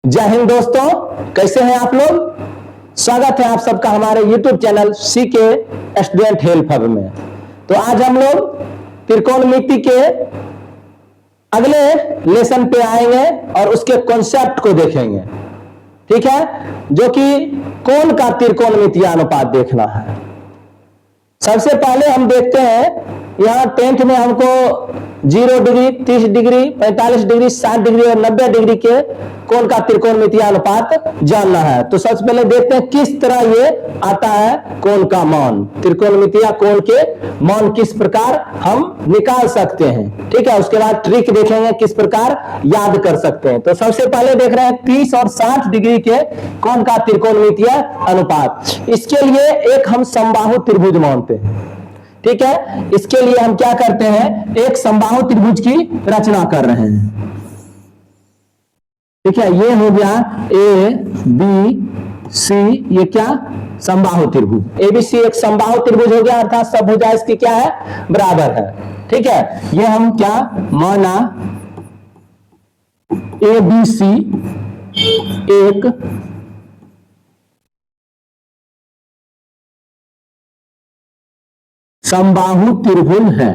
जय हिंद दोस्तों, कैसे हैं आप लोग। स्वागत है आप सबका हमारे YouTube channel CK student help hub में। तो आज हम लोग त्रिकोणमिति के अगले लेसन पे आएंगे और उसके कॉन्सेप्ट को देखेंगे। ठीक है, जो कि कोण का त्रिकोणमितीय अनुपात देखना है। सबसे पहले हम देखते हैं, यहाँ 10th में हमको 0 डिग्री, 30 डिग्री, 45 डिग्री, 60 डिग्री और 90 डिग्री के कोण का त्रिकोणमितीय अनुपात जानना है। तो सबसे पहले देखते हैं किस तरह ये आता है कोण का मान, त्रिकोणमितीय कोण के मान किस प्रकार हम निकाल सकते हैं। ठीक है, उसके बाद ट्रिक देखेंगे किस प्रकार याद कर सकते हैं। तो सबसे पहले देख रहे हैं 30 और 60 डिग्री के कोण का त्रिकोणमितीय अनुपात। इसके लिए एक हम समबाहु त्रिभुज मानते हैं। ठीक है, इसके लिए हम क्या करते हैं, एक समबाहु त्रिभुज की रचना कर रहे हैं। ठीक है, ये हो गया ए बी सी, ये क्या समबाहु त्रिभुज। एबीसी एक समबाहु त्रिभुज हो गया, अर्थात सब भुजा इसकी क्या है, बराबर है। ठीक है, ये हम क्या माना, ए बी सी एक समबाहु त्रिभुज है।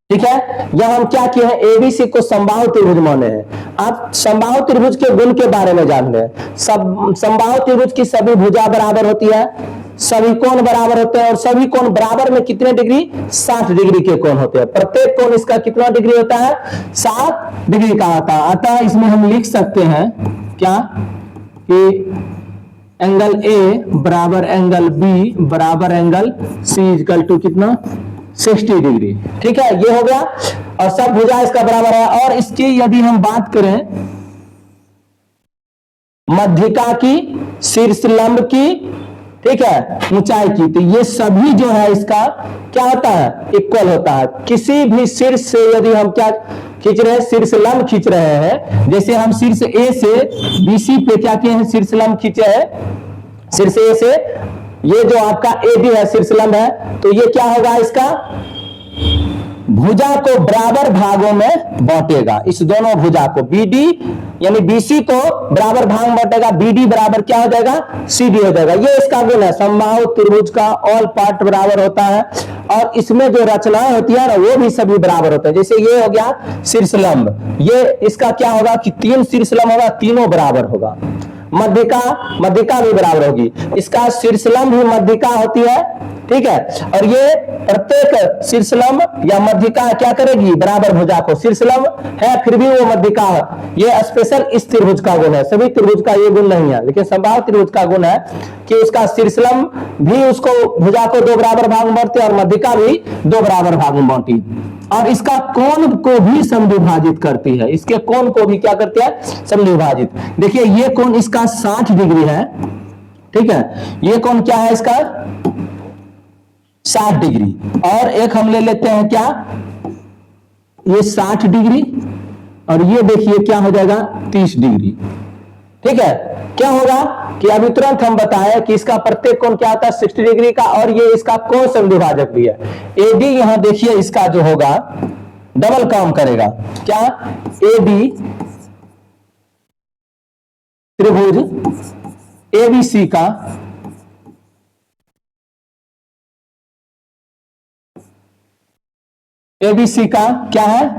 ठीक है, यह हम क्या किए हैं, एबीसी को समबाहु त्रिभुज माने हैं। आप समबाहु त्रिभुज के गुण के बारे में जान लें। समबाहु त्रिभुज की सभी भुजा बराबर होती है, सभी कोण बराबर होते हैं और सभी कोण बराबर में कितने डिग्री, 60 डिग्री के कोण होते हैं। प्रत्येक कोण इसका कितना डिग्री होता है, 60 डिग्री का होता है। अतः इसमें हम लिख सकते हैं क्या कि एंगल ए बराबर एंगल बी बराबर एंगल सी इक्वल टू कितना, 60 डिग्री। ठीक है, ये हो गया और सब भुजा इसका बराबर है। और इसकी यदि हम बात करें मध्यिका की, शीर्ष लंब की, ठीक है, ऊंचाई की, तो ये सभी जो है इसका क्या होता है, इक्वल होता है। किसी भी शीर्ष से यदि हम क्या खींच रहे हैं, शीर्ष लंब खींच रहे हैं, जैसे हम शीर्ष ए से बीसी पे क्या किए हैं, शीर्ष लंब खींचे हैं। शीर्ष ए से ये जो आपका ए बी है, शीर्ष लंब है, तो ये क्या होगा, इसका भुजा को बराबर भागों में बांटेगा। इस दोनों भुजा को बीडी यानी बीसी को बराबर भाग में बांटेगा, बीडी बराबर क्या हो जाएगा, सीडी हो जाएगा। ये इसका गुण है, समबाहु त्रिभुज का ऑल पार्ट बराबर होता है और इसमें जो रचनाएं होती है ना, वो भी सभी बराबर होते हैं। जैसे ये हो गया शीर्ष लंब, ये इसका क्या होगा कि 3 शीर्ष लंब होगा, तीनों बराबर होगा। मध्यिका भी बराबर होगी, इसका शीर्षलंब भी मध्यिका होती है। ठीक है, और ये प्रत्येक शीर्षलंब या मध्यिका क्या करेगी, बराबर भुजा को, शीर्षलंब है फिर भी वो मध्यिका है। ये स्पेशल इस त्रिभुज का गुण है, सभी त्रिभुज का ये गुण नहीं है, लेकिन समबाहु त्रिभुज का गुण है कि उसका शीर्षलंब भी उसको भुजा को 2 बराबर भाग में बांटते और मध्यिका भी 2 बराबर भाग में बांटी और इसका कोण को भी समविभाजित करती है। इसके कोण को भी क्या करती है, समविभाजित। देखिए ये कोण इसका 60 डिग्री है। ठीक है, ये कोण क्या है इसका, 60 डिग्री। और एक हम ले लेते हैं क्या, ये 60 डिग्री और ये देखिए क्या हो जाएगा, 30 डिग्री। ठीक है, क्या होगा कि अभी तुरंत हम बताएं कि इसका प्रत्येक कोण क्या होता है, 60 डिग्री का, और ये इसका कोण समद्विभाजक भी है। एडी यहां देखिए इसका जो होगा डबल काम करेगा, क्या, एडी त्रिभुज एबीसी का क्या है,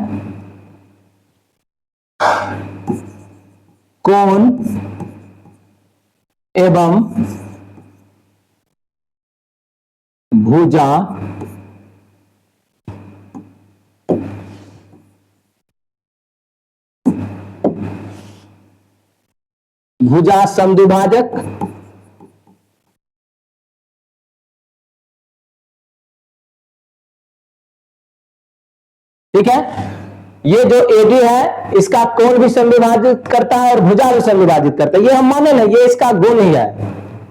कोण एवं भुजा समद्विभाजक। ठीक है, ये जो एडी है इसका कोण भी समविभाजित करता है और भुजा भी समविभाजित करता है, ये हम माने ना, ये इसका गुण ही है।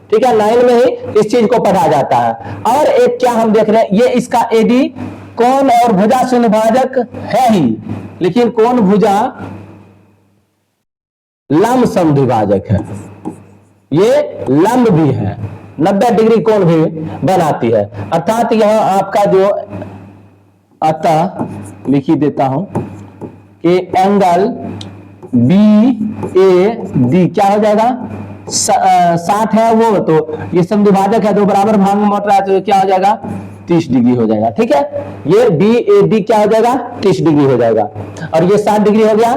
ठीक है, 9 में ही इस चीज को पढ़ा जाता है। और एक क्या हम देख रहे हैं, ये इसका एडी कोण और भुजा समविभाजक है ही, लेकिन कोण भुजा लंब समद्विभाजक है, ये लंब भी है, 90 डिग्री कोण भी बनाती है। अर्थात यहां आपका जो अतः लिख ही देता हूं कि एंगल BAD क्या हो जाएगा, 60 है वो, तो ये समद्विभाजक है तो बराबर भाग में बांट रहा है, तो क्या हो जाएगा 30 डिग्री हो जाएगा। ठीक है, ये BAD क्या हो जाएगा 30 डिग्री हो जाएगा। और ये 60 डिग्री हो गया,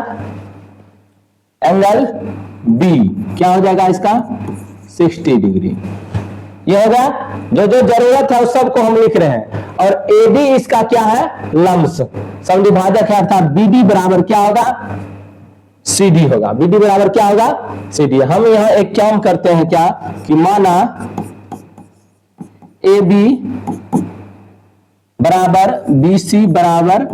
एंगल B क्या हो जाएगा इसका 60 डिग्री। ये होगा जो जो जरूरत है उस सब को हम लिख रहे हैं। और AD इसका क्या है, लम्स समद्विभाजक है, अर्थात BD बराबर क्या होगा CD होगा। BD बराबर क्या होगा CD। हम यहां एक काम करते हैं क्या कि माना AB बराबर BC बराबर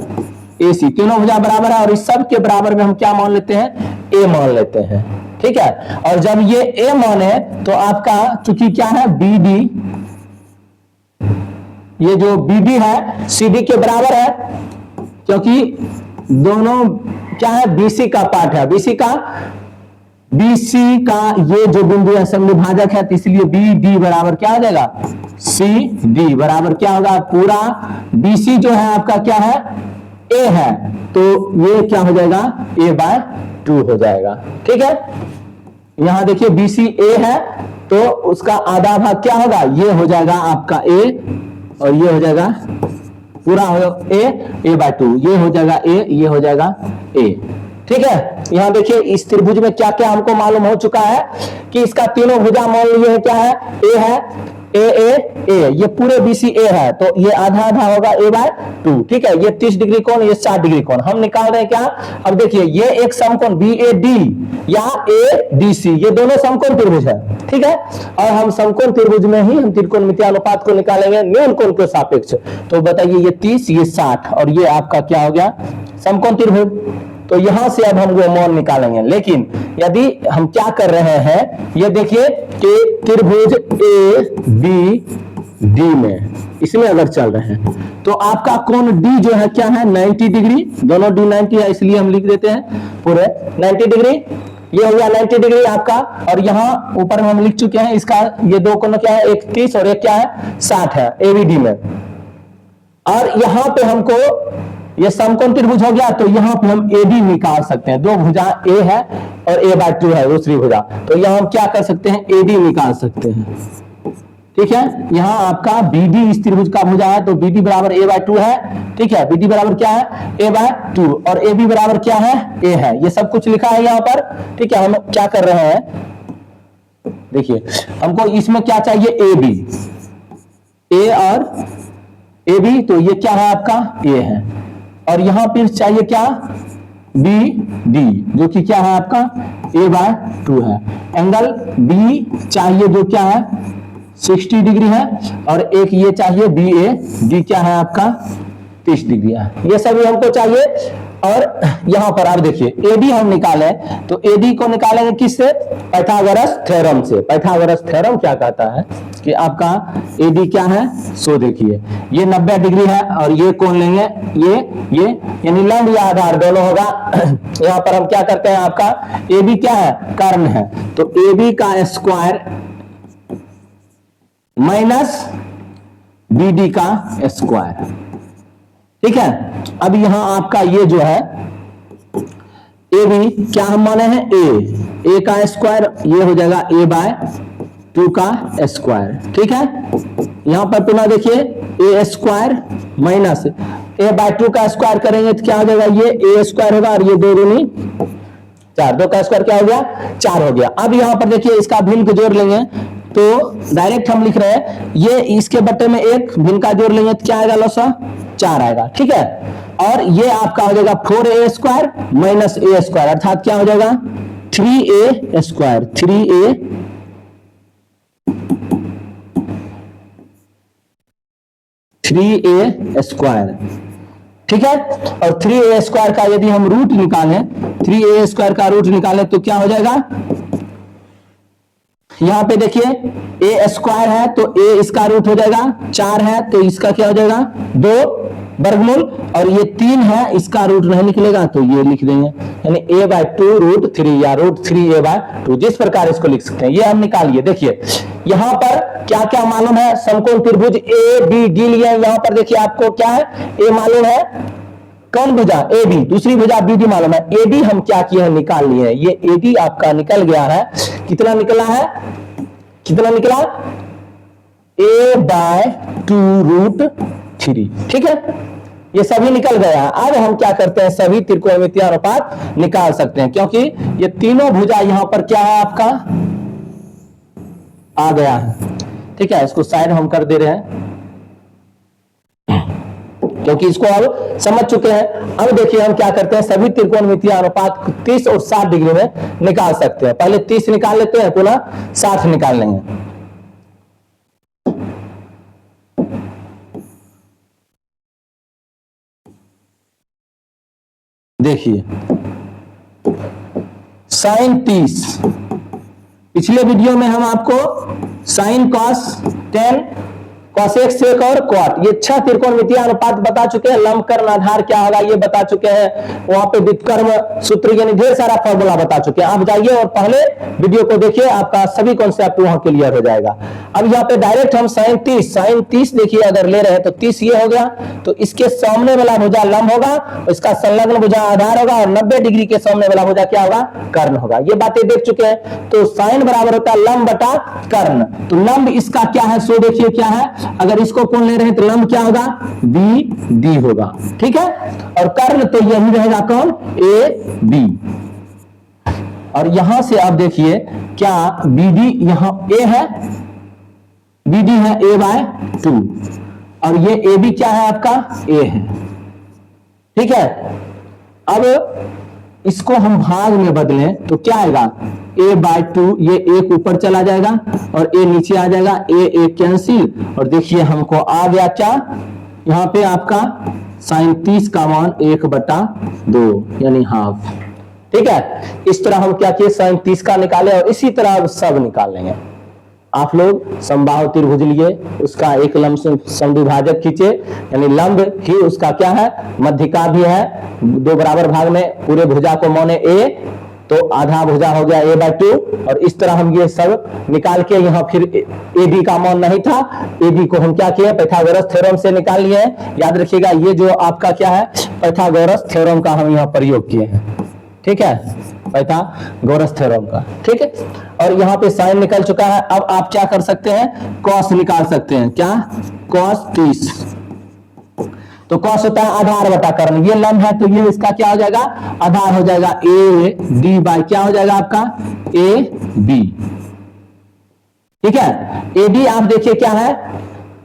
AC, तीनों भुजा बराबर है और इस सब के बराबर में हम क्या मान लेते हैं A मान लेते हैं। ठीक है, और जब ये A माने तो आपका चूंकि क्या है BD, ये जो BD है CD के बराबर है, क्योंकि दोनों क्या है BC का पार्ट है, BC का ये जो बिंदु है समद्विभाजक है, तो इसलिए BD बराबर क्या हो जाएगा CD बराबर क्या होगा, पूरा BC जो है आपका क्या है A है, तो ये क्या हो जाएगा A/2 हो जाएगा। ठीक है, यहां देखिए BC A है तो उसका आधा भाग क्या होगा, ये हो जाएगा आपका A और ये हो जाएगा पूरा A/2, ये हो जाएगा A, ये हो जाएगा A। ठीक है, यहां देखिए इस त्रिभुज में क्या क्या हमको मालूम हो चुका है कि इसका तीनों भुजा मान लिए क्या है A है, A, ये पूरे BC A है, तो ये आधा आधा होगा A/2। ठीक है, ये 30 डिग्री कोण, ये 60 डिग्री कोण हम निकाल रहे हैं क्या। अब देखिए ये एक समकोण BAD या ADC, ये दोनों समकोण त्रिभुज है। ठीक है, और हम समकोण त्रिभुज में ही हम त्रिकोणमितीय अनुपात को निकालेंगे न्यून कोण के सापेक्ष। तो बताइए ये 30, ये 60 और ये आपका क्या हो गया समकोण त्रिभुज। तो यहां से अब हम वो मान निकालेंगे। लेकिन यदि हम क्या कर रहे हैं, ये देखिए कि त्रिभुज ABD में इसमें अगर चल रहे हैं तो आपका कोण D जो है क्या है 90 डिग्री, दोनों D 90 है, इसलिए हम लिख देते हैं पूरे 90 डिग्री। ये हो गया 90 डिग्री आपका, और यहाँ ऊपर में हम लिख चुके हैं इसका ये दो कोण क्या है, एक 30 और एक क्या है 60 है ABD में। और यहाँ पे हमको ये समकोण त्रिभुज हो गया, तो यहाँ पे हम AD निकाल सकते हैं। दो भुजा A है और A/2 है दूसरी भुजा, तो यहाँ हम क्या कर सकते हैं AD निकाल सकते हैं। ठीक है, यहाँ आपका BD इस त्रिभुज का भुजा है, तो BD बराबर A/2 है। ठीक है, BD बराबर क्या है A/2 और AB बराबर क्या है A है। ये सब कुछ लिखा है यहाँ पर। ठीक है, हम क्या कर रहे हैं देखिए, हमको इसमें क्या चाहिए AB, A और AB, तो ये क्या है आपका A है, और यहां फिर चाहिए क्या BD जो कि क्या है आपका A/2 है। एंगल B चाहिए जो क्या है 60 डिग्री है, और एक ये चाहिए BAD क्या है आपका 30 डिग्री है। ये सभी हमको चाहिए। और यहां पर आप देखिए AD हम निकाले, तो AD को निकालेंगे किससे, पाइथागोरस थ्योरम से। पाइथागोरस थ्योरम क्या कहता है कि आपका AD क्या है, सो देखिए ये 90 डिग्री है और ये कोण लेंगे ये यानी लंब या आधार दोनों होगा। यहां पर हम क्या करते हैं, आपका AB क्या है कर्ण है, तो AB का स्क्वायर माइनस BD का स्क्वायर। ठीक है, अब यहां आपका ये जो है AB क्या हम माने हैं A का स्क्वायर, ये हो जाएगा A/2 का स्क्वायर। ठीक है, यहां पर पुनः देखिए A स्क्वायर माइनस A/2 का स्क्वायर करेंगे तो क्या हो जाएगा, ये A स्क्वायर होगा और ये 2 दूनी 4, 2 का स्क्वायर क्या हो गया 4 हो गया। अब यहां पर देखिए इसका भिन्न जोड़ लेंगे, तो डायरेक्ट हम लिख रहे हैं ये इसके बट्टे में एक भिन्न का जोड़ लेंगे तो क्या आएगा लसा 4 आएगा। ठीक है, और ये आपका हो जाएगा 4A square minus A square, अर्थात क्या हो जाएगा 3A स्क्वायर, 3A स्क्वायर। ठीक है, और 3A स्क्वायर का यदि हम रूट निकालें, 3A स्क्वायर का रूट निकालें तो क्या हो जाएगा, यहां पे देखिए A स्क्वायर है तो A इसका रूट हो जाएगा, 4 है तो इसका क्या हो जाएगा 2 वर्गमूल, और ये 3 है इसका रूट नहीं निकलेगा तो ये लिख देंगे, यानी A/2 √3 या √3A/2, जिस प्रकार इसको लिख सकते हैं। ये हम निकालिए। देखिए यहां पर क्या क्या मालूम है, समकोण त्रिभुज ABD लिए, यहां पर देखिए आपको क्या है A मालूम है, कौन भुजा, ए बी, दूसरी भुजा बी डी मालूम है, ए डी हम क्या किए हैं, निकाल लिए हैं। ये ए डी आपका निकल गया है, कितना निकला है, कितना निकला, a/2√3, ठीक है, ये सभी निकल गया। अब हम क्या करते हैं, सभी त्रिकोणमितीय अनुपात निकाल सकते हैं, क्योंकि ये तीनों भुजा यहां पर क्या है आपका आ गया है, ठीक है। इसको साइड हम कर दे रहे हैं क्योंकि इसको अब समझ चुके हैं। अब देखिए हम क्या करते हैं, सभी त्रिकोणमितीय अनुपात 30 और 60 डिग्री में निकाल सकते हैं। पहले 30 निकाल लेते हैं, पुनः 60 निकाल लेंगे। देखिए साइन 30, पिछले वीडियो में हम आपको साइन कॉस 10, कॉसेक सेक और क्वाट, ये 6 त्रिकोणमितीय अनुपात बता चुके हैं। लंब कर्ण आधार क्या होगा ये बता चुके हैं, वहां पे व्युत्क्रम सूत्र यानी ढेर सारा फॉर्मूला बता चुके हैं। आप जाइए और पहले वीडियो को देखिए, आपका सभी कॉन्सेप्ट वहां क्लियर हो जाएगा। अब यहाँ पे डायरेक्ट हम साइन 30 देखिए अगर ले रहे हैं तो 30 ये हो गया, तो इसके सामने वाला भुजा लंब होगा, इसका संलग्न भुजा आधार होगा, और 90 डिग्री के सामने वाला भुजा क्या होगा, कर्ण होगा। ये बातें देख चुके हैं। तो साइन बराबर होता है लंब बटा कर्ण, तो लंब इसका क्या है, सो देखिए क्या है, अगर इसको कौन ले रहे हैं तो लंब क्या होगा, बी डी होगा, ठीक है। और कर्ण तो यही रहेगा कौन, ए बी। और यहां से आप देखिए क्या बी डी, यहां ए है, बी डी है a/2, और ये ए बी क्या है आपका, ए है, ठीक है। अब इसको हम भाग में बदलें तो क्या आएगा, a/2, ये एक ऊपर चला जाएगा और ए नीचे आ जाएगा, ए कैंसिल, और देखिए हमको आ गया क्या, यहां पे आपका साइन 30 का मान 1/2 यानी हाफ, ठीक है। इस तरह हम क्या किए, साइन 30 का निकाले, और इसी तरह अब सब निकाल लेंगे। आप लोग समबाहु त्रिभुज लिए, उसका एक लंब समद्विभाजक खींचे, यानी लंब ही उसका क्या है, मध्यिका भी है, 2 बराबर भाग में पूरे भुजा को माने ए, तो आधा भुजा हो गया a/2, और इस तरह हम ये सब निकाल के यहाँ फिर ए बी का मान नहीं था, ए बी को हम क्या किए, पाइथागोरस थ्योरम से निकाल लिए हैं। याद रखिएगा ये जो आपका क्या है, पाइथागोरस थ्योरम का हम यहाँ प्रयोग किए हैं, ठीक है, पाइथागोरस थ्योरम का, ठीक है। और यहाँ पे साइन निकल चुका है। अब आप क्या कर सकते हैं, कॉस निकाल सकते हैं, क्या, कॉस 30, तो कॉस होता है आधार बटा कर्ण, ये लंब है तो ये इसका क्या हो जाएगा, आधार हो जाएगा, ए डी बाई क्या हो जाएगा आपका, ए बी, ठीक है। ए बी आप देखिए क्या है,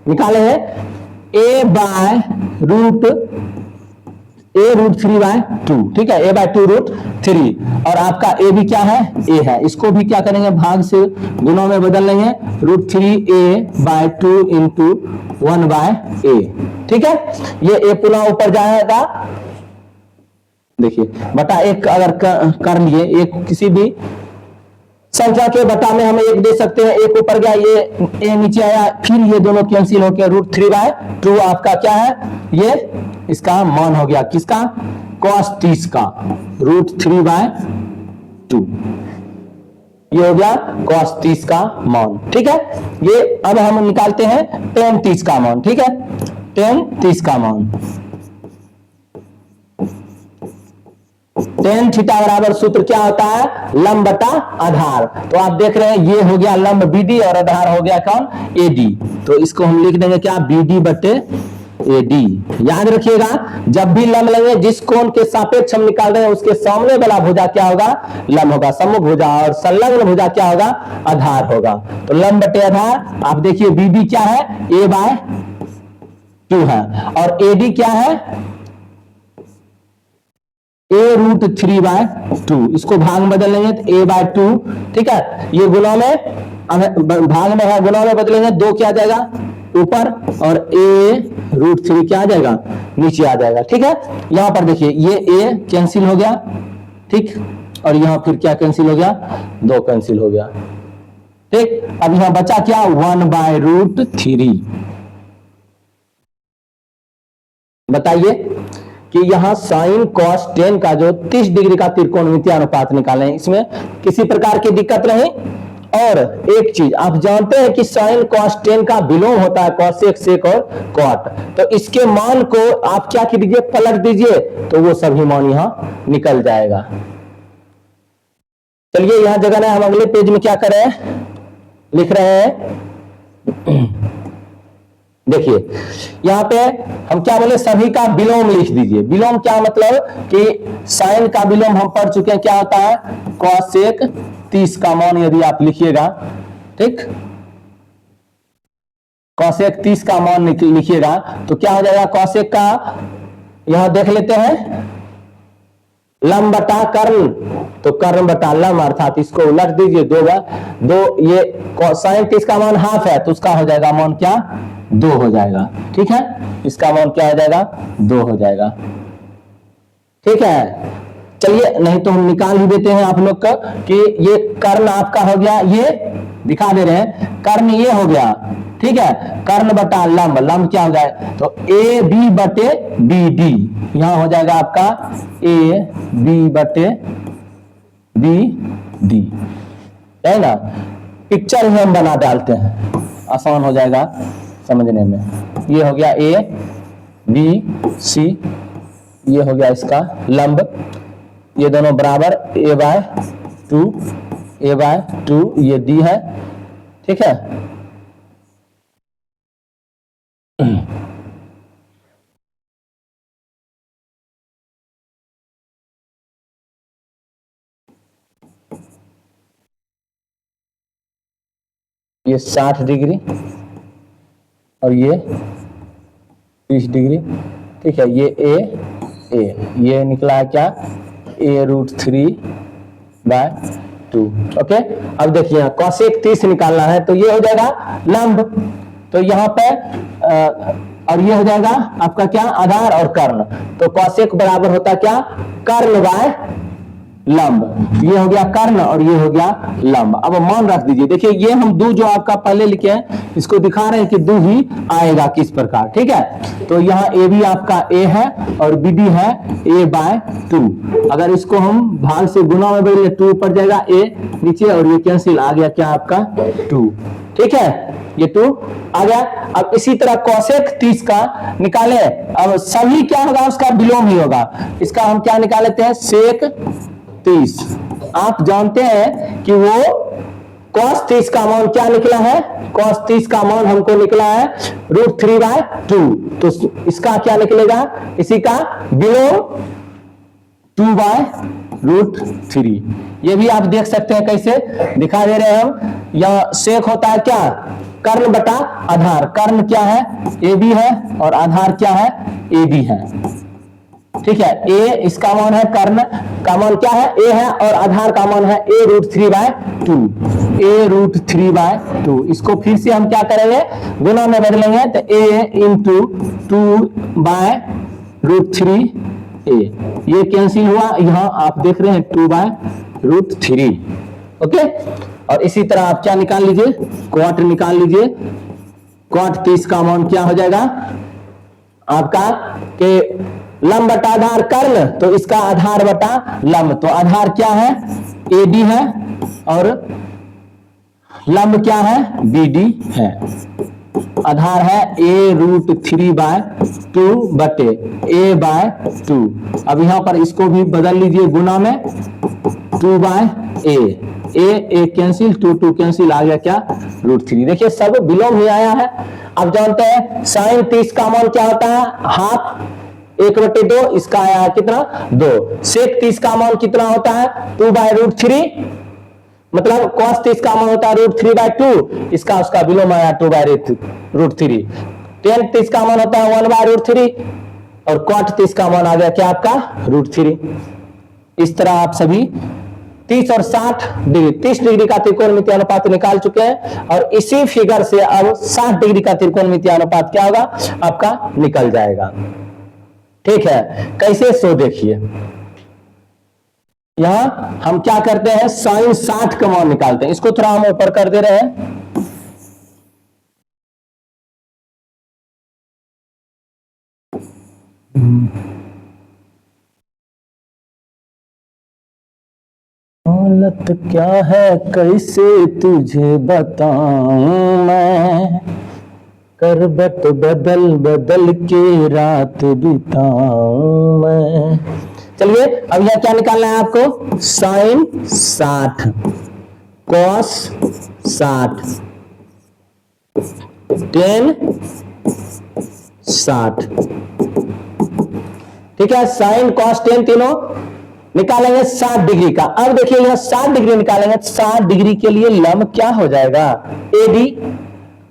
निकाले हैं a/√3/2, ठीक है, a/2√3, और आपका ए भी क्या है, ए है, इसको भी क्या करेंगे, भाग से गुणों में बदल लेंगे, √3a/2 इंटू 1/a, ठीक है। ये ए पुनः ऊपर जाएगा, देखिए बटा 1 अगर कर लिए, एक किसी भी संख्या के बटा में हम 1 दे सकते हैं, 1 ऊपर गया, ये ए नीचे आया, फिर ये दोनों कैंसिल होकर √3/2 आपका क्या है, ये इसका मान हो गया, किसका, cos 30 का, √3/2, ये हो गया cos 30 का मान, ठीक है। ये अब हम निकालते हैं tan 30 का मान, ठीक है, tan 30 का मान, tan थीटा बराबर सूत्र क्या होता है, लंब बटा आधार, तो आप देख रहे हैं ये हो गया लंब BD और आधार हो गया कौन, AD, तो इसको हम लिख देंगे क्या, BD बटे AD। याद रखिएगा जब भी लंब लेंगे, जिस कोण के सापेक्ष हम निकाल रहे हैं उसके सामने वाला भुजा क्या होगा, लंब होगा, सम्मुख भुजा, और संलग्न भुजा क्या होगा, आधार होगा। तो लंब बटे आधार, आप देखिए BD क्या है, a/2 है, और AD क्या है, a√3/2, इसको भाग में बदल लेंगे तो a/2, ठीक है। ये गुणा में भाग में है, गुणा में बदलेंगे, 2 क्या आ जाएगा ऊपर, और a√3 क्या आ जाएगा, नीचे आ जाएगा, ठीक है। यहां पर देखिए ये a कैंसिल हो गया, ठीक, और यहां फिर क्या कैंसिल हो गया, 2 कैंसिल हो गया, ठीक। अब यहां बचा क्या, 1/√3। बताइए कि यहां साइन कॉस 10 का जो 30 डिग्री का त्रिकोणमितीय अनुपात निकालें, इसमें किसी प्रकार की दिक्कत नहीं, और एक चीज आप जानते हैं कि साइन कॉस टेन का विलोम होता है कॉसेक सेक और कॉट। तो इसके मान को आप क्या कीजिए, पलट दीजिए, तो वो सभी मान यहां निकल जाएगा। चलिए यहां जगह ना हम अगले पेज में क्या करें, लिख रहे हैं, देखिए यहां पे हम क्या बोले, सभी का विलोम लिख दीजिए। विलोम क्या मतलब कि साइन का विलोम हम पढ़ चुके हैं, क्या होता है कॉसेक 30 का मान यदि आप लिखिएगा, ठीक, कॉसेक 30 का मान लिखिएगा तो क्या हो जाएगा, कॉसेक का यहां देख लेते हैं, लम बटा कर्ण, तो कर्ण बटा लम, अर्थात इसको उलट दीजिए, दो बार दो, ये साइन 30 का मान हाफ है तो उसका हो जाएगा मान क्या, 2 हो जाएगा। ठीक है, इसका मान क्या हो जाएगा, 2 हो जाएगा। ठीक है, चलिए नहीं तो हम निकाल ही देते हैं आप लोग का कि ये कर्ण आपका हो गया, ये दिखा दे रहे हैं, कर्ण ये हो गया। ठीक है, कर्ण बटा लंब, लंब क्या हो जाए, तो ए बी बटे बी डी, यहां हो जाएगा आपका ए बी बटे बी डी, है ना। पिक्चर ही हम बना डालते हैं, आसान हो जाएगा समझने में। ये हो गया ए बी सी, ये हो गया इसका लंब, ये दोनों बराबर a बाय टू, ये डी है। ठीक है, ये 60 डिग्री और ये 30 डिग्री। ठीक है, ये निकला है क्या, a√3/2। ओके, अब देखिए कॉसेक 30 निकालना है तो ये हो जाएगा लंब, तो यहाँ पे और ये हो जाएगा आपका क्या, आधार और कर्ण, तो कॉसेक बराबर होता क्या, कर्ण बाय लंब। ये हो गया कर्ण और ये हो गया लंब। अब मान रख दीजिए, देखिए ये हम दो जो आपका पहले लिखे हैं इसको दिखा रहे हैं कि दो ही आएगा किस प्रकार। ठीक है, तो यहाँ ए भी आपका ए है और बी डी है a/2। अगर इसको हम भाग से गुना में बदले 2 ऊपर जाएगा, ए नीचे और ये कैंसिल, आ गया क्या आपका 2। ठीक है, ये 2 आ गया। अब इसी तरह कॉसेक 30 का निकाले, अब सभी क्या होगा, उसका विलोम ही होगा। इसका हम क्या निकाल लेते हैं, सेक 30। आप जानते हैं कि वो cos 30 का मान क्या निकला है, cos 30 का मान हमको निकला है √3/2, तो इसका क्या निकलेगा, इसी का विलोम 2/√3। ये भी आप देख सकते हैं, कैसे दिखा दे रहे हैं हम। यह सेक होता है क्या, कर्ण बटा आधार, कर्ण क्या है ए बी है और आधार क्या है ए बी है। ठीक है, ए इसका मान है, कर्ण का मान क्या है ए है और आधार का मान है a√3/2, a√3/2। इसको फिर से हम क्या करेंगे, गुना में बदलेंगे, तो a इंटू 2/√3a, ये कैंसिल हुआ, यहां आप देख रहे हैं 2/√3। ओके, और इसी तरह आप क्या निकाल लीजिए, क्वाट निकाल लीजिए। क्वाट 30 का मान क्या हो जाएगा आपका, के लंब बटा आधार कर्ण, तो इसका आधार बटा लंब, तो आधार क्या है ए डी है और लंब क्या है बी डी है। आधार है a√3/2 बटे a/2। अब यहां पर इसको भी बदल लीजिए गुना में, 2/a, ए कैंसिल, 2 कैंसिल, आ गया क्या √3। देखिए सब विलोम ही आया है। अब जानते हैं साइन 30 का मान क्या होता है, हाफ 1/2, इसका आया है कितना 2। सेक 30 का मान कितना होता है 2/√3, मतलब cos 30 का मान होता है √3/2, इसका उसका विलोम आया 2/√3। tan 30 का मान होता है 1/√3 और cot 30 का मान आ गया क्या आपका √3। इस तरह आप सभी 30 और 60 डिग्री, 30 डिग्री का त्रिकोणमितीय अनुपात निकाल चुके हैं और इसी फिगर से अब 60 डिग्री का त्रिकोणमितीय अनुपात क्या होगा आपका निकल जाएगा। ठीक है, कैसे, सो देखिए यहां हम क्या करते हैं, साइन 60 का मान निकालते हैं। इसको थोड़ा हम ऊपर कर दे रहे हैं, हालत क्या है कैसे तुझे बताऊं मैं, करवट बदल बदल के रात बिताऊं मैं। चलिए अब यह क्या निकालना है आपको, साइन 60 कॉस 60 टेन 60। ठीक है, साइन कॉस टेन तीनों निकालेंगे 60 डिग्री का। अब देखिए यह 60 डिग्री निकालेंगे, 60 डिग्री के लिए लंब क्या हो जाएगा, एडी,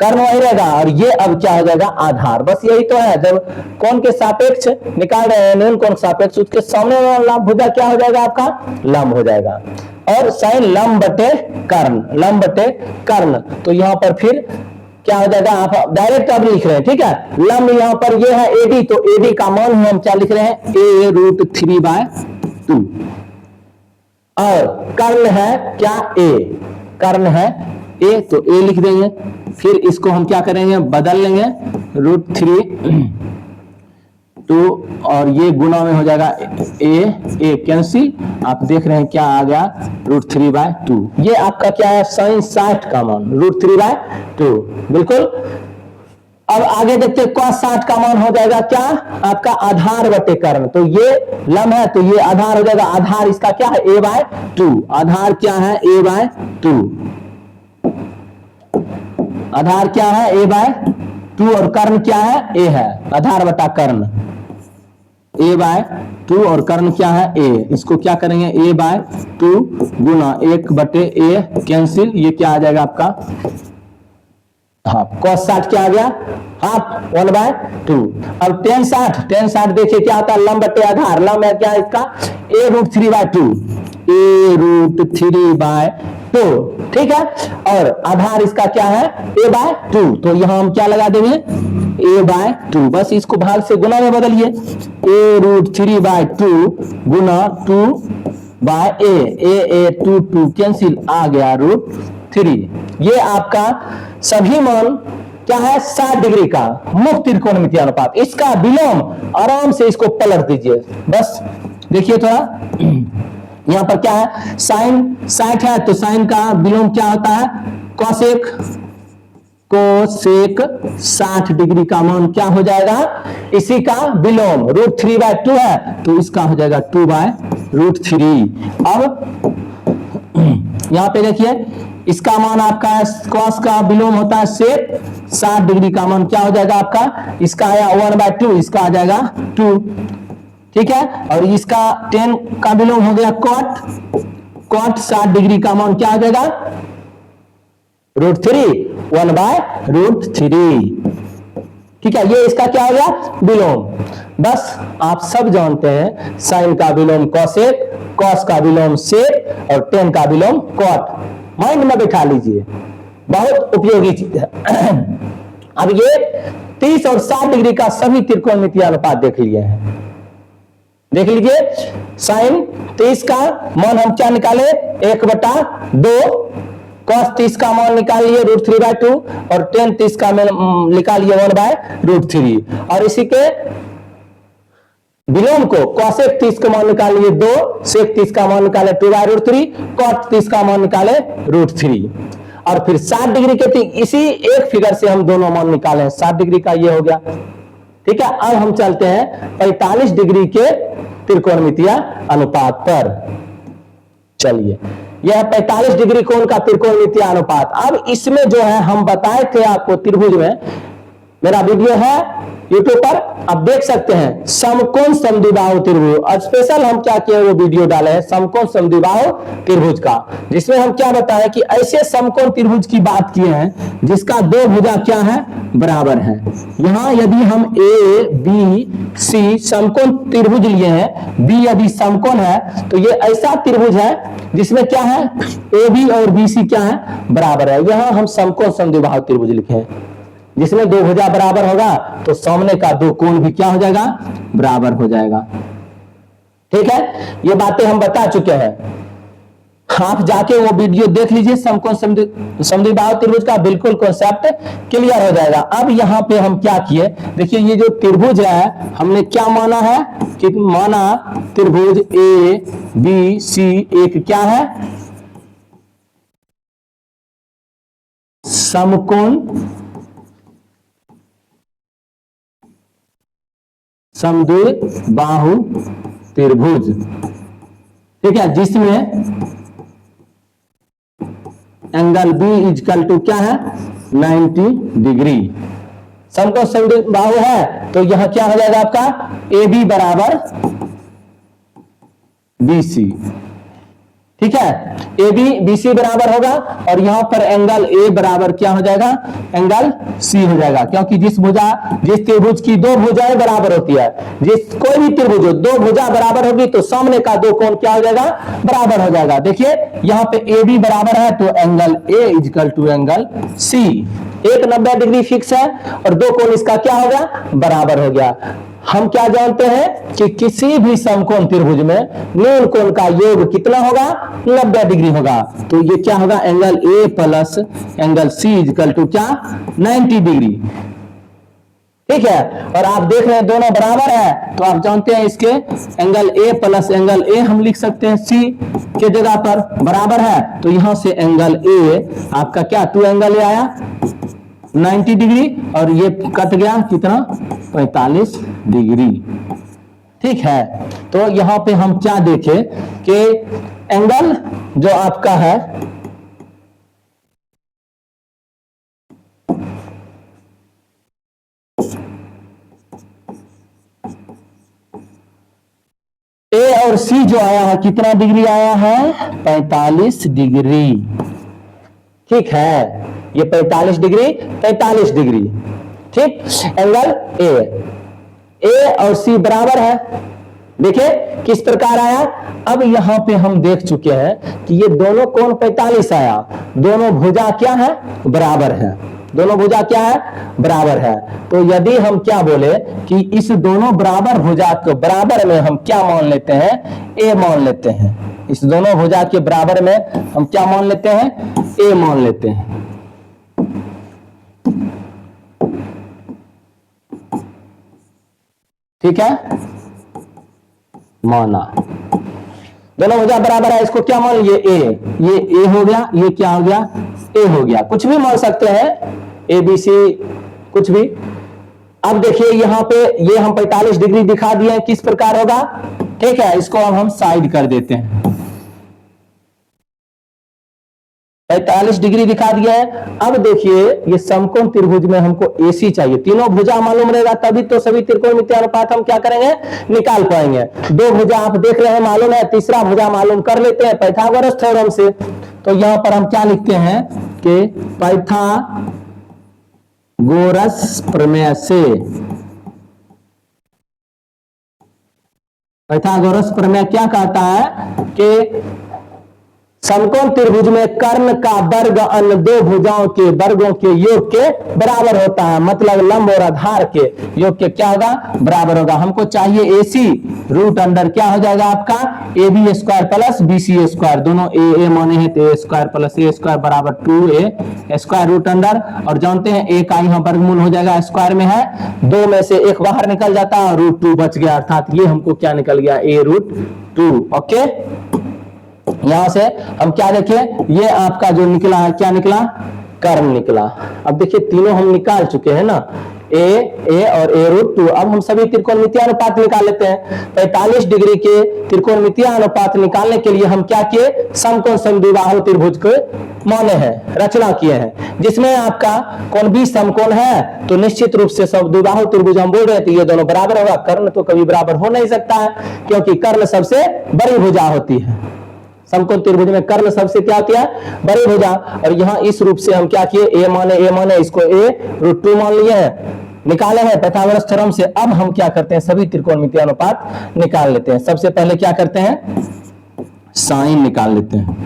कर्ण वही रहेगा, और ये अब क्या हो जाएगा, आधार। बस यही तो है, जब कोण के सापेक्ष निकाल रहे हैं, न्यून कोण सापेक्ष, उसके सामने वाला भुजा क्या हो जाएगा, आपका लंब हो जाएगा। और साइन लंब बटे कर्ण, लंब बटे कर्ण, तो यहां पर फिर क्या हो जाएगा, आप डायरेक्ट अब लिख रहे हैं। ठीक है, लंब यहां पर ये है एडी, तो एडी का मान हम क्या लिख रहे हैं, a√3/2, और कर्ण है क्या, a, कर्ण है a, तो a लिख देंगे। फिर इसको हम क्या करेंगे, बदल लेंगे, √3/2, और ये गुना में हो जाएगा a कैंसिल, आप देख रहे हैं क्या आ गया, √3/2। ये आपका क्या है, साइन 60 का मान √3/2, बिल्कुल। अब आगे देखते हैं, cos 60 का मान हो जाएगा क्या, आपका आधार बटे कर्ण, तो ये लंब है तो ये आधार हो जाएगा, आधार इसका क्या है, a/2, आधार क्या है, a/2, आधार क्या है, a/2, और कर्ण क्या है, a है, आधार बटा कर्ण, a/2, और कर्ण क्या है, a, इसको क्या करेंगे, a/2 गुना 1/a कैंसिल, ये क्या आ जाएगा आपका हाफ, cos 60 क्या आ गया, हाफ 1/2। अब tan 60 देखिए क्या होता है, लंब बटे आधार, लंब है क्या इसका, a√3/2, a√3/2, ठीक है, और आधार इसका क्या है, a/2, तो यहां हम क्या लगा देंगे, a/2, बस इसको भाग से गुना में बदलिए, a√3/2 गुना 2/a, 2 कैंसिल, आ गया √3। ये आपका सभी मान क्या है, 60 डिग्री का मुक्त त्रिकोणमितीय अनुपात। इसका विलोम आराम से इसको पलट दीजिए, बस देखिए थोड़ा, यहां पर क्या है, साइन 60 है तो साइन का विलोम क्या होता है, कोसेक, कोसेक 60 डिग्री का मान क्या हो जाएगा, इसी का विलोम √3/2 है तो इसका हो जाएगा 2/√3। अब यहां पे देखिए इसका मान आपका cos का विलोम होता है sec, 60 डिग्री का मान क्या हो जाएगा आपका, इसका आया 1/2, इसका आ जाएगा 2, ठीक है, और इसका tan का विलोम हो गया cot 60 डिग्री का मान क्या हो जाएगा, √3, 1/√3, ठीक है, ये इसका क्या हो गया, विलोम। बस आप सब जानते हैं, साइन का विलोम कोसेक, cos का विलोम sec, और tan का विलोम cot, माइंड में बैठा लीजिए, बहुत उपयोगी चीज है। अब ये 30 और 60 डिग्री का सभी त्रिकोणमितीय अनुपात देख लिए हैं, देख लीजिए। साइन 30 का मान हम क्या निकाले, 1/2, cos 30 का मान निकालिए √3/2, और tan 30 का निकालिए 1/√3, और इसी के विलोम को कोसेक 30 का मान निकालिए 2, सेक 30 का मान निकाले 2/√3, cot 30 का मान निकाले √3, और फिर 60 डिग्री के इसी एक फिगर से हम दोनों मान निकाले, 60 डिग्री का ये हो गया, ठीक है। अब हम चलते हैं 45 डिग्री के त्रिकोणमितीय अनुपात पर। चलिए, यह 45 डिग्री कोण का त्रिकोणमितीय अनुपात। अब इसमें जो है हम बताए थे आपको, त्रिभुज में मेरा वीडियो है यूट्यूब पर, आप देख सकते हैं, समकोण समद्विबाहु त्रिभुज, स्पेशल हम क्या किए, वो वीडियो डाले हैं समकोण समद्विबाहु त्रिभुज का, जिसमें हम क्या बताएं कि ऐसे समकोण त्रिभुज की बात किए हैं जिसका दो भुजा क्या है, बराबर है। यहां यदि हम ए बी सी समकोण त्रिभुज लिए हैं, बी यदि समकोण है, तो ये ऐसा त्रिभुज है जिसमें क्या है, ए बी और बी सी क्या है, बराबर है। यहां हम समकोण समद्विबाहु त्रिभुज लिखे हैं, जिसमें दो भुजा बराबर होगा तो सामने का दो कोण भी क्या हो जाएगा, बराबर हो जाएगा, ठीक है। ये बातें हम बता चुके हैं, आप जाके वो वीडियो देख लीजिए, समकोण समद्विबाहु त्रिभुज का बिल्कुल कॉन्सेप्ट क्लियर हो जाएगा। अब यहाँ पे हम क्या किए, देखिए ये जो त्रिभुज है हमने क्या माना है, कि माना त्रिभुज ए बी सी एक क्या है, समकोण समद्विबाहु त्रिभुज, ठीक है, जिसमें एंगल बी इजकल टू क्या है 90 डिग्री। समकोण समद्विबाहु है तो यहां क्या हो जाएगा आपका ए बी बराबर बी सी, ठीक है, ए बी बी सी बराबर होगा और यहां पर एंगल ए बराबर क्या हो जाएगा एंगल सी हो जाएगा, क्योंकि जिस त्रिभुज की दो भुजाएं बराबर होती है, जिस कोई भी त्रिभुज हो दो भुजा बराबर होगी तो सामने का दो कोण क्या हो जाएगा बराबर हो जाएगा। देखिए यहां पे ए बी बराबर है तो angle A equal to angle C, एक 90 डिग्री फिक्स है और दो कोण इसका क्या हो गया बराबर हो गया। हम क्या जानते हैं कि किसी भी समकोण त्रिभुज में न्यून कोण का योग कितना होगा 90 डिग्री होगा, तो ये क्या होगा angle A plus angle C equal to क्या 90 डिग्री, ठीक है। और आप देख रहे हैं दोनों बराबर है तो आप जानते हैं इसके angle A plus angle A हम लिख सकते हैं सी के जगह पर बराबर है, तो यहां से एंगल ए आपका क्या 2 एंगल ए आया 90 डिग्री और ये कट गया कितना 45 डिग्री, ठीक है। तो यहां पे हम क्या देखें कि एंगल जो आपका है ए और सी जो आया है कितना डिग्री आया है 45 डिग्री, ठीक है, ये 45 डिग्री 45 डिग्री, ठीक। एंगल ए और सी बराबर है, देखिए किस प्रकार आया। अब यहां पे हम देख चुके हैं कि ये दोनों कोण 45 आया, दोनों भुजा क्या है बराबर है, दोनों भुजा क्या है बराबर है। तो यदि हम क्या बोले कि इस दोनों बराबर भुजा को बराबर में हम क्या मान लेते हैं ए मान लेते हैं, इस दोनों भुजा के बराबर में हम क्या मान लेते हैं ए मान लेते हैं, ठीक है, माना दोनों भुजा बराबर है, इसको क्या मान लिए ये ए हो गया, ये क्या हो गया ए हो गया, कुछ भी मान सकते हैं ए बी सी कुछ भी। अब देखिए यहां पे ये हम 45 डिग्री दिखा दिए हैं, किस प्रकार होगा, ठीक है, इसको अब हम साइड कर देते हैं, 45 डिग्री दिखा दिया है। अब देखिए ये समकोण त्रिभुज में हमको एसी चाहिए, तीनों भुजा मालूम रहेगा तभी तो सभी त्रिकोणमितीय अनुपात हम क्या करेंगे निकाल पाएंगे। दो भुजा आप देख रहे हैं मालूम है, तीसरा भुजा मालूम कर लेते हैं पाइथागोरस थ्योरम से। तो यहां पर हम क्या लिखते हैं कि पाइथागोरस प्रमेय से, पाइथागोरस प्रमेय क्या कहता है कि समकोण त्रिभुज में कर्ण का वर्ग अन्य दो भुजाओं के वर्गों के योग के बराबर होता है, मतलब लंब और आधार के योग के क्या होगा बराबर होगा। हमको चाहिए एसी रूट अंडर क्या हो जाएगा आपका A B square plus B C square, दोनों ए माने हैं तो A square plus A square बराबर 2a स्क्वायर रूट अंडर, और जानते हैं ए का यहाँ वर्गमूल हो जाएगा स्क्वायर में है, दो में से एक बाहर निकल जाता है और रूट 2 बच गया, अर्थात ये हमको क्या निकल गया ए रूट 2, ओके। यहां से हम क्या देखें ये आपका जो निकला है क्या निकला कर्ण निकला। अब देखिए तीनों हम निकाल चुके हैं ना ए और ए रूट 2। अब हम सभी त्रिकोणमितीय अनुपात निकाल लेते हैं। 45 डिग्री के त्रिकोणमितीय अनुपात निकालने के लिए हम क्या किए समकोण समद्विबाहु त्रिभुज को माने हैं, रचना किए हैं, जिसमें आपका कोण भी समकोण है तो निश्चित रूप से समद्विबाहु त्रिभुज हम बोल रहे थे ये दोनों बराबर होगा। कर्ण तो कभी बराबर हो नहीं सकता है क्योंकि कर्ण सबसे बड़ी भुजा होती है, समकोण त्रिभुज में कर्ण सबसे क्या होती है बड़ी भुजा। और यहां इस रूप से हम क्या किए ए माने इसको ए रूट 2 मान लिए हैं, निकाले हैं पाइथागोरस थ्योरम से। अब हम क्या करते हैं सभी त्रिकोणमितीय अनुपात निकाल लेते हैं। सबसे पहले क्या करते हैं साइन निकाल लेते हैं।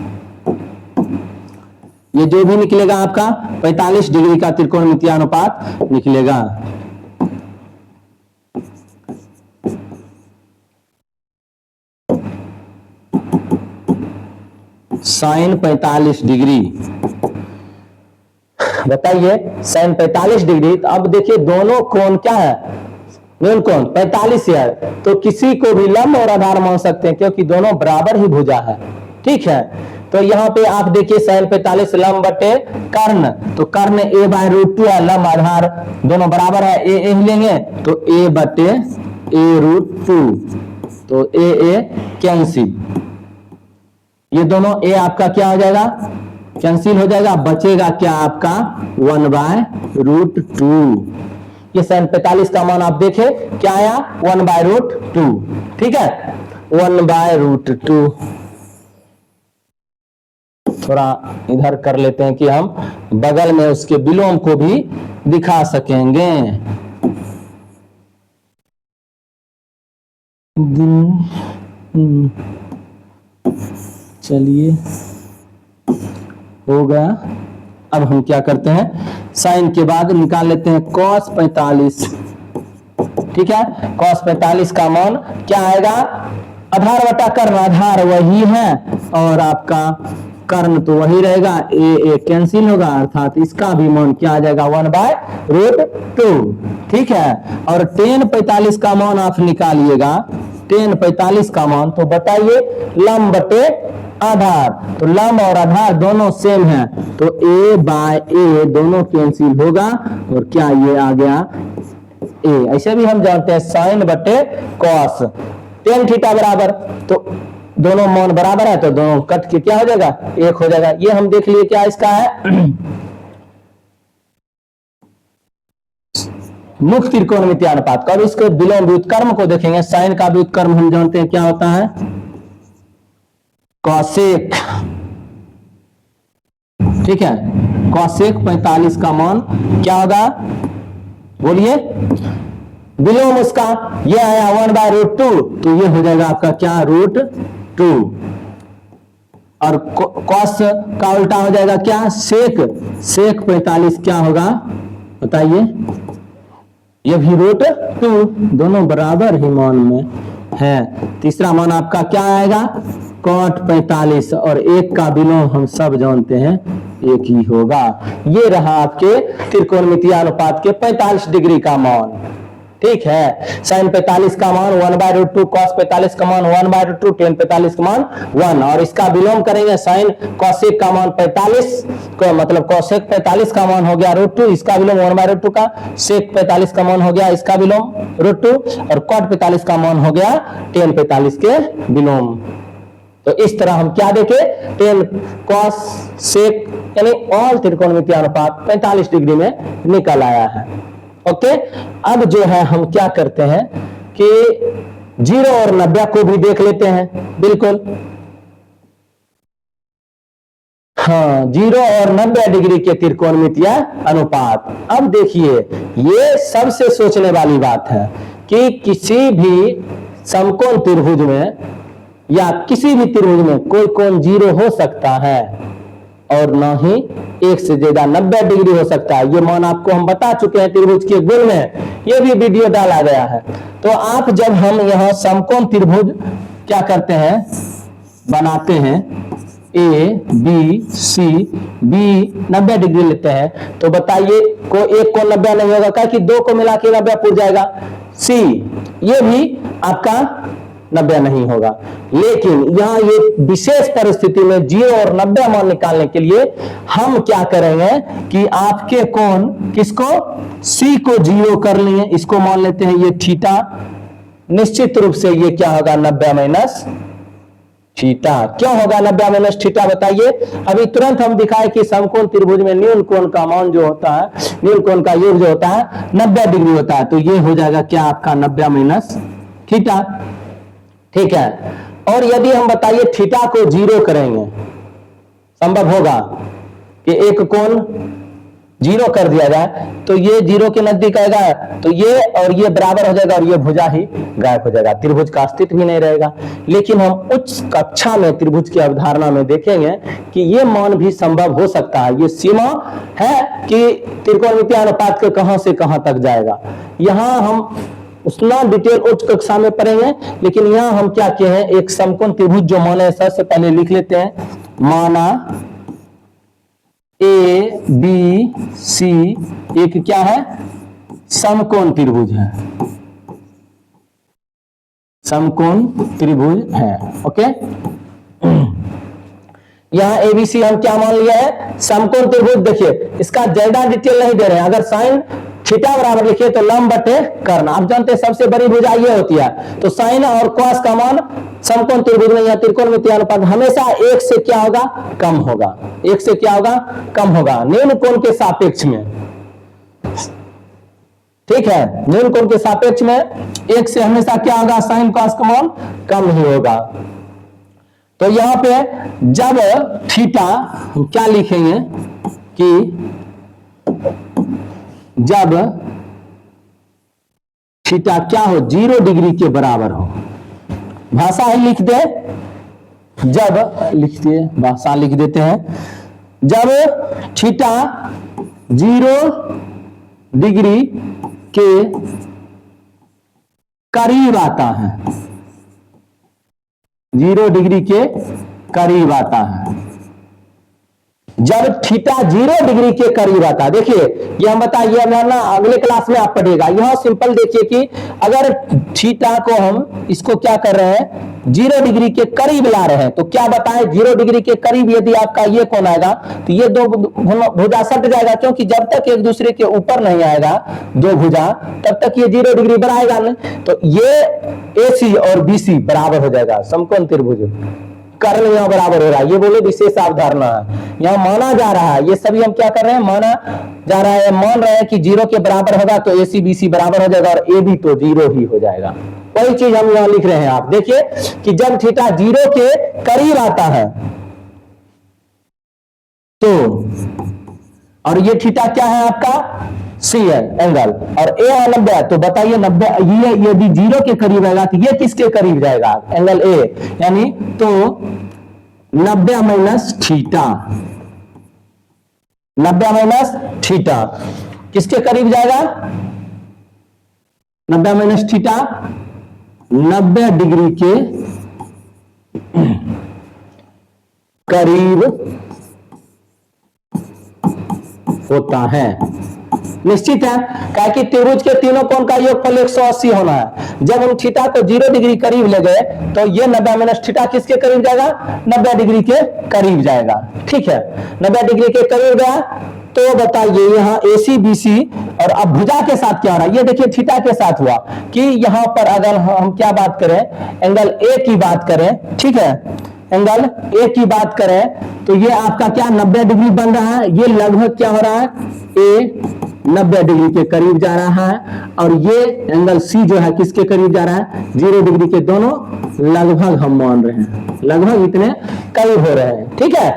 ये जो भी निकलेगा आपका 45 डिग्री का त्रिकोणमितीय अनुपात निकलेगा। साइन 45 डिग्री, बताइए साइन 45 डिग्री। तो अब देखिए दोनों कोण क्या है न्यून कोण 45 है, तो किसी को भी लंब और आधार मान सकते हैं क्योंकि दोनों बराबर ही भुजा है, ठीक है। तो यहाँ पे आप देखिए sin 45 लंब बटे कर्ण, तो कर्ण a बाय रूट 2 है, लंब आधार दोनों बराबर है, ए ही लेंगे तो a बटे a रूट 2, तो a कैंसिल, ये दोनों a आपका क्या हो जाएगा, कैंसिल हो जाएगा, बचेगा क्या आपका 1 बाय रूट 2। ये sin 45 का मान आप देखे क्या आया 1 बाय रूट 2, ठीक है 1 बाय रूट 2। थोड़ा इधर कर लेते हैं कि हम बगल में उसके विलोम को भी दिखा सकेंगे। चलिए हो गया। अब हम क्या करते हैं, साइन के बाद निकाल लेते हैं cos 45, ठीक है cos 45 का मान क्या आएगा, आधार बटा कर्ण, आधार वही है और आपका कर्ण तो वही रहेगा, ए कैंसिल होगा, अर्थात इसका भी मान क्या आ जाएगा 1 बाय रूट 2, ठीक है। और tan 45 का मान आप निकालिएगा, tan 45 का मान तो बताइए लंब बटे आधार, तो लंब और आधार दोनों सेम है, तो a बाय a दोनों कैंसिल होगा और क्या ये आ गया a। ऐसे भी हम जानते हैं साइन बटे कॉस, tan थीटा बराबर, तो दोनों मान बराबर है तो दोनों कट के क्या हो जाएगा 1 हो जाएगा। ये हम देख लिए क्या इसका है मुख्य त्रिकोणमितीय अनुपात। कब इसके विलोम व्युत्क्रम को देखेंगे, साइन का व्युत्क्रम हम जानते हैं क्या होता है कॉसेक, ठीक है कॉसेक 45 का मान क्या होगा बोलिए, विलोम उसका ये आया 1 बाय रूट 2, तो ये हो जाएगा आपका क्या रूट 2, और कॉस का उल्टा हो जाएगा क्या सेक, सेक 45 क्या होगा बताइए, ये भी रूट 2, दोनों बराबर ही मान में है। तीसरा मान आपका क्या आएगा cot 45, और एक का विलोम हम सब जानते हैं एक ही होगा। ये रहा आपके त्रिकोणमितीय अनुपात के 45 डिग्री का मान, ठीक है। sin 45 का मान 1 बाय रूट 2, cos 45 का मान 1 बाय रूट 2, tan 45 का मान 1, और इसका विलोम करेंगे sin cosec का मान 45 को, मतलब cosec 45 का मान हो गया रूट 2, इसका विलोम 1 बाय रूट 2 का, sec 45 का मान हो गया इसका विलोम रूट 2, और cot 45 का मान हो गया tan 45 के विलोम। तो इस तरह हम क्या देखे tan cos sec यानी ऑल त्रिकोणमितीय अनुपात 45 डिग्री में निकल आया है। ओके, अब जो है हम क्या करते हैं कि 0 और 90 को भी देख लेते हैं, बिल्कुल हाँ 0 और 90 डिग्री के त्रिकोणमितीय अनुपात। अब देखिए ये सबसे सोचने वाली बात है कि किसी भी समकोण त्रिभुज में या किसी भी त्रिभुज में कोई कोण 0 हो सकता है और न ही एक से ज्यादा 90 डिग्री हो सकता है। ये मान आपको हम बता चुके हैं त्रिभुज के गुण में, ये भी वीडियो डाला गया है। तो आप जब हम यहाँ समकोण त्रिभुज क्या करते हैं बनाते हैं, A B C B 90 degree लेते हैं, तो बताइए को एक को 90 नहीं होगा, क्या कि 2 को मिला के 90 पूछ जाएगा। सी ये भी आपका 90 नहीं होगा, लेकिन यहाँ ये विशेष परिस्थिति में 0 और 90 मान निकालने के लिए हम क्या करेंगे कि आपके कोण किसको C को 0 कर लिए, इसको मान लेते हैं ये थीटा, निश्चित रूप से ये क्या होगा 90 माइनस थीटा। क्यों होगा 90 माइनस थीटा बताइए। अभी तुरंत हम दिखाए कि समकोण त्रिभुज में न्यून कोण का मान जो होता है, न्यून कोण का योग जो होता है 90 डिग्री होता है, तो ये हो जाएगा क्या आपका 90 माइनस थीटा, ठीक है। और यदि हम बताइए थीटा को 0 करेंगे, संभव होगा कि एक कोण 0 कर दिया जाए तो ये 0 के नजदीक आएगा, तो ये और ये बराबर हो जाएगा और ये भुजा ही गायब हो जाएगा, त्रिभुज का अस्तित्व भी नहीं रहेगा। लेकिन हम उच्च कक्षा में त्रिभुज की अवधारणा में देखेंगे कि ये मान भी संभव हो सकता है। ये सीमा है कि त्रिकोणमितीय अनुपात के कहां से कहां तक जाएगा, यहां हम उतना डिटेल उच्च कक्षा में पढ़ेंगे। लेकिन यहाँ हम क्या किए हैं, एक समकोण त्रिभुज जो माना है सबसे पहले लिख लेते हैं, माना ए बी सी एक क्या है समकोण त्रिभुज है, समकोण त्रिभुज है। ओके, यहाँ एबीसी हम क्या मान लिया है, समकोण त्रिभुज। देखिए इसका ज्यादा डिटेल नहीं दे रहे हैं, अगर साइन थीटा बराबर लिखिए तो लंब बटे कर्ण। आप जानते हैं सबसे बड़ी भुजा ये होती है, तो साइन और कॉस का मान समकोण त्रिभुज में या त्रिकोणमितीय अनुपात हमेशा एक से क्या होगा, कम होगा। एक से क्या होगा, कम होगा निम्न कोण के सापेक्ष में। ठीक है, निम्न कोण के सापेक्ष में एक से हमेशा क्या होगा, साइन कॉस का मान कम ही होगा। तो यहां पे जब थीटा हम क्या लिखेंगे कि जब थीटा क्या हो, 0 डिग्री के बराबर हो। भाषा ही लिख दे, जब लिखते भाषा लिख देते हैं, जब थीटा 0 डिग्री के करीब आता है, 0 डिग्री के करीब आता है। जब थीटा 0 डिग्री के करीब आता है, देखिए ये हम बताइए ना अगले क्लास में आप पढ़िएगा। यहां सिंपल देखिए कि अगर थीटा को हम इसको क्या कर रहे हैं, 0 डिग्री के करीब ला रहे हैं, तो क्या बताएं 0 डिग्री के करीब यदि आपका ये कोण आएगा तो ये दो भुजा सट जाएगा, क्योंकि जब तक एक दूसरे के ऊपर नहीं आएगा दो भुजा तब तक ये 0 डिग्री बढ़ाएगा नहीं। तो ये AC और BC बराबर हो जाएगा, समकोण त्रिभुज। कर्ण यहाँ बराबर हो रहा है, ये बोले विशेष अवधारणा है, यहाँ माना जा रहा है। ये सभी हम क्या कर रहे हैं, माना जा रहा है, मान रहे हैं कि 0 के बराबर होगा तो AC BC बराबर हो जाएगा और AB तो 0 ही हो जाएगा। वही चीज हम यहाँ लिख रहे हैं। आप देखिए कि जब थीटा 0 के करीब आता है तो, और ये थीटा क्या है आपका, C है एंगल, और A है 90, तो बताइए 90 ये यदि 0 के करीब आएगा तो ये किसके करीब जाएगा, एंगल A, यानी तो 90 माइनस थीटा, 90 माइनस थीटा किसके करीब जाएगा, 90 माइनस थीटा 90 डिग्री के करीब होता है। निश्चित है, क्या कि त्रिभुज के तीनों कोण का योगफल 180 होना है। जब हम थीटा को 0 डिग्री करीब ले गए तो ये 90 माइनस थीटा किसके करीब जाएगा, 90 डिग्री के करीब जाएगा। ठीक है, 90 डिग्री के करीब गया तो बताइए यहाँ AC BC, और अब भुजा के साथ क्या हो रहा है, ये देखिए थीटा के साथ हुआ कि यहाँ पर अगर हम क्या बात करें, एंगल A की बात करें, ठीक है, एंगल A की बात करें तो ये आपका क्या 90 डिग्री बन रहा है। ये लगभग क्या हो रहा है, A 90 डिग्री के करीब जा रहा है, और ये एंगल C जो है किसके करीब जा रहा है, 0 डिग्री के। दोनों लगभग हम मान रहे हैं, लगभग इतने करीब हो रहे हैं। ठीक है,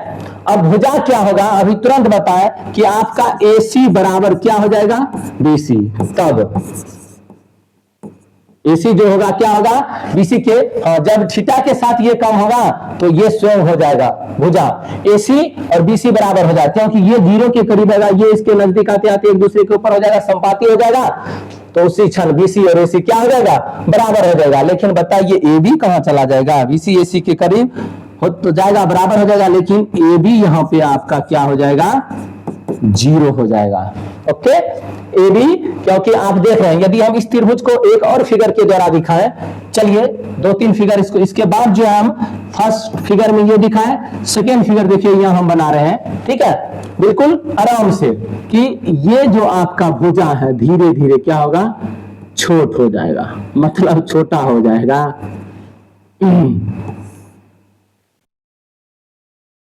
अब भुजा क्या होगा, अभी तुरंत बताएं कि आपका AC बराबर क्या हो जाएगा, BC। तब AC जो होगा क्या होगा, BC के, जब थीटा के साथ ये कम होगा तो ये स्वयं हो जाएगा भुजा AC और BC बराबर हो जाएगा, क्योंकि ये 0 के करीब आएगा, ये इसके नजदीक आते आते एक दूसरे के ऊपर हो जाएगा, संपाती हो जाएगा, तो उसी क्षण BC और AC क्या हो जाएगा, बराबर हो जाएगा। लेकिन बताइए AB कहां चला जाएगा, BC AC के करीब हो तो जाएगा, बराबर हो जाएगा, लेकिन AB यहाँ पे आपका क्या हो जाएगा, 0 हो जाएगा। ओके, AB, क्योंकि आप देख रहे हैं यदि हम इस त्रिभुज को एक और फिगर के द्वारा दिखाएं, चलिए 2-3 फिगर इसको, इसके बाद जो है हम फर्स्ट फिगर में ये दिखाएं, सेकेंड फिगर देखिए यहाँ हम बना रहे हैं। ठीक है, बिल्कुल आराम से, कि ये जो आपका भुजा है धीरे धीरे क्या होगा, छोट हो जाएगा, मतलब छोटा हो जाएगा।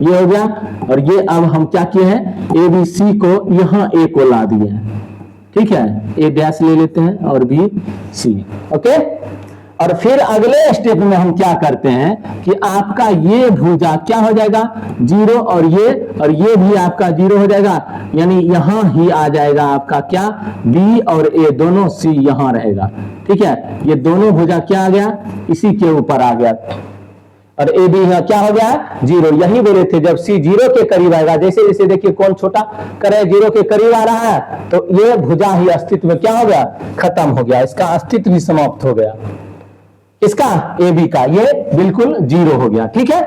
ये हो गया, और ये अब हम क्या किए हैं, ABC को यहाँ A को ला दिए हैं। ठीक है, A डैश ले लेते हैं और BC। ओके, और फिर अगले स्टेप में हम क्या करते हैं कि आपका ये भुजा क्या हो जाएगा, 0, और ये भी आपका 0 हो जाएगा, यानी यहां ही आ जाएगा आपका क्या, B और A दोनों C यहां रहेगा। ठीक है, ये दोनों भुजा क्या आ गया, इसी के ऊपर आ गया, और AB यहाँ क्या हो गया, 0। यही बोले थे जब C 0 के करीब आएगा, जैसे जैसे देखिए कौन छोटा करे 0 के करीब आ रहा है, तो ये भुजा ही अस्तित्व में क्या हो गया, खत्म हो गया, इसका अस्तित्व भी समाप्त हो गया, इसका AB का ये बिल्कुल 0 हो गया। ठीक है,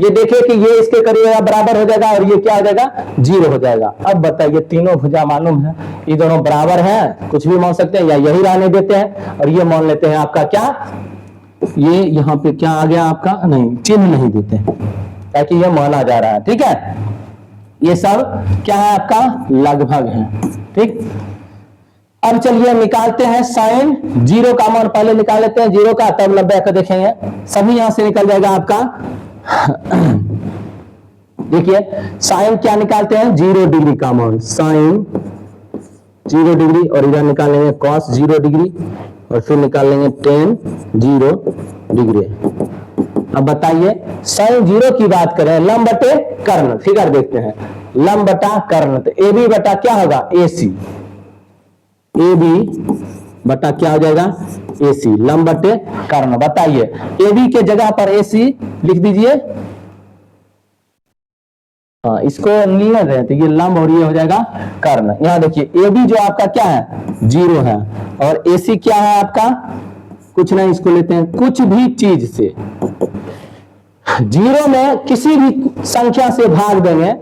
ये देखिए कि ये इसके करीब बराबर हो जाएगा और ये क्या हो जाएगा, 0 हो जाएगा। अब बताइए तीनों भुजा मालूम है, ये दोनों बराबर है, कुछ भी मान सकते हैं या यही रहने देते हैं, और ये मान लेते हैं आपका क्या, ये यहाँ पे क्या आ गया आपका, नहीं चिन्ह नहीं देते, ताकि ये माना जा रहा है। ठीक है, ये सब क्या है आपका लगभग है। ठीक, अब चलिए निकालते हैं साइन जीरो का मान, पहले निकाल लेते हैं जीरो का, तब 90 का देखेंगे। सभी यहां से निकल जाएगा आपका। देखिए साइन क्या निकालते हैं, 0 डिग्री का मान, साइन 0 डिग्री, और इधर निकालेंगे कॉस 0 डिग्री, और फिर निकालेंगे टेन 0 डिग्री। अब बताइए साइन 0 की बात करें, लंब बटे कर्ण, फिगर देखते हैं, लंब बटा कर्ण, तो ए बी बटा क्या होगा, ए सी, ए बी बटा क्या हो जाएगा, ए सी, लंब बटे कर्ण। बताइए ए बी के जगह पर ए सी लिख दीजिए। हाँ, इसको नियत है, तो ये लंब और ये हो जाएगा कर्ण। यहाँ देखिए ए बी जो आपका क्या है 0 है, और ए सी क्या है आपका, कुछ नहीं, इसको लेते हैं कुछ भी चीज से, 0 में किसी भी संख्या से भाग देंगे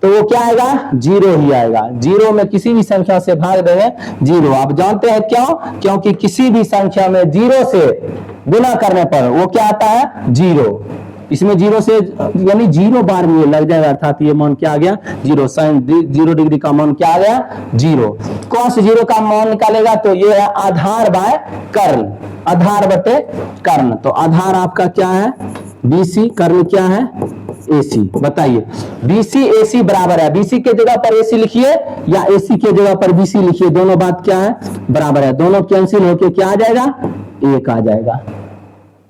तो वो क्या आएगा, 0 ही आएगा। 0 में किसी भी संख्या से भाग देंगे 0। आप जानते हैं क्यों, क्योंकि किसी भी संख्या में 0 से गुना करने पर वो क्या आता है, 0। इसमें 0 से यानी 0 बार में लग जाएगा, अर्थात ये मान क्या आ गया, 0। साइन 0 डिग्री का मान क्या आ गया, 0। कॉस 0 का मान निकालेगा तो ये है आधार बाय कर्ण, आधार बटे कर्ण। तो आधार आपका क्या है, BC, कर्ण क्या है, AC। बताइए BC AC बराबर है, BC के जगह पर AC लिखिए या AC के जगह पर BC लिखिए, दोनों बात क्या है, बराबर है। दोनों कैंसिल होके क्या आ जाएगा, 1 आ जाएगा।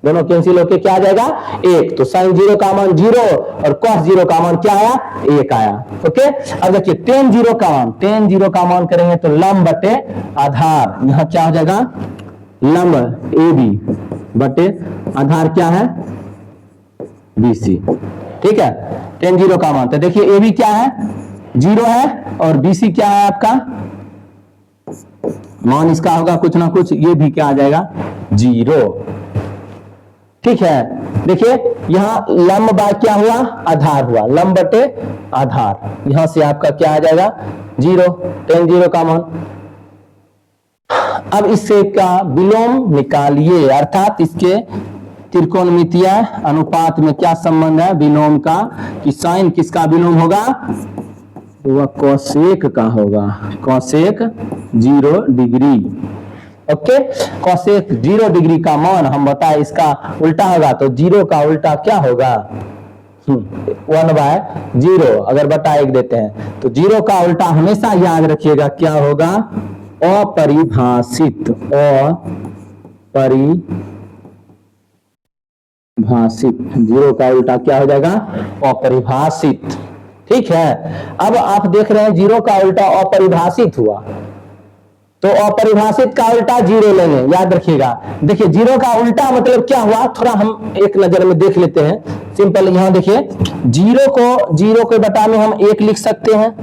दोनों कैंसिल होके क्या आ जाएगा, 1। तो साइन 0 का मान 0 और कॉस 0 का मान क्या आया, 1 आया। ओके, अब देखिए टेन 0 का मान, टेन 0 का मान करेंगे तो लंब बटे आधार, यहां क्या हो जाएगा, लंब AB बटे आधार क्या है, BC। ठीक है, टेन 0 का मान, तो देखिए AB क्या है, 0 है, और BC क्या है आपका, मान इसका होगा कुछ ना कुछ, ये भी क्या आ जाएगा, 0। ठीक है, देखिए यहां लंब बाय क्या हुआ, आधार हुआ, लंब बटे आधार, यहां से आपका क्या आ जाएगा, 0, टेन 0 का मान। अब इससे का विलोम निकालिए, अर्थात इसके त्रिकोणमितीय अनुपात में क्या संबंध है, विलोम का, कि साइन किसका विलोम होगा, वह कोसेक का होगा, cosec 0 degree. Okay, cosec 0 degree का मान हम बताए इसका उल्टा होगा, तो 0 का उल्टा क्या होगा, 1/0। अगर बटा 1 देते हैं तो 0 का उल्टा हमेशा याद रखिएगा क्या होगा, अपरिभाषित, अपरिभाषित। 0 का उल्टा क्या हो जाएगा, अपरिभाषित। ठीक है, अब आप देख रहे हैं 0 का उल्टा अपरिभाषित हुआ, तो अपरिभाषित का उल्टा 0 लेंगे, याद रखिएगा। देखिए 0 का उल्टा मतलब क्या हुआ, थोड़ा हम एक नजर में देख लेते हैं, सिंपल। यहां देखिए 0 के बटा में हम 1 लिख सकते हैं,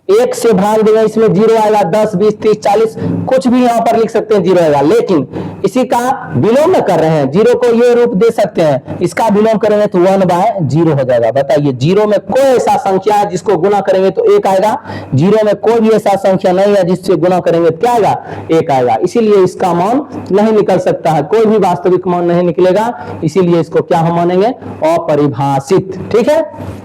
1 से भाग देंगे इसमें 0 आएगा, 10 20 30 40 कुछ भी यहां पर लिख सकते हैं, 0 आएगा। लेकिन इसी का विलोम कर रहे हैं, 0 को ये रूप दे सकते हैं, इसका विलोम करेंगे तो 1/0 हो जाएगा। बताइए 0 में कोई ऐसा संख्या है जिसको गुना करेंगे तो 1 आएगा, 0 में कोई भी ऐसा संख्या नहीं है जिससे गुना करेंगे तो क्या आएगा, 1 आएगा। इसीलिए इसका मान नहीं निकल सकता है, कोई भी वास्तविक मान नहीं निकलेगा, इसीलिए इसको क्या हम मानेंगे, अपरिभाषित। ठीक है,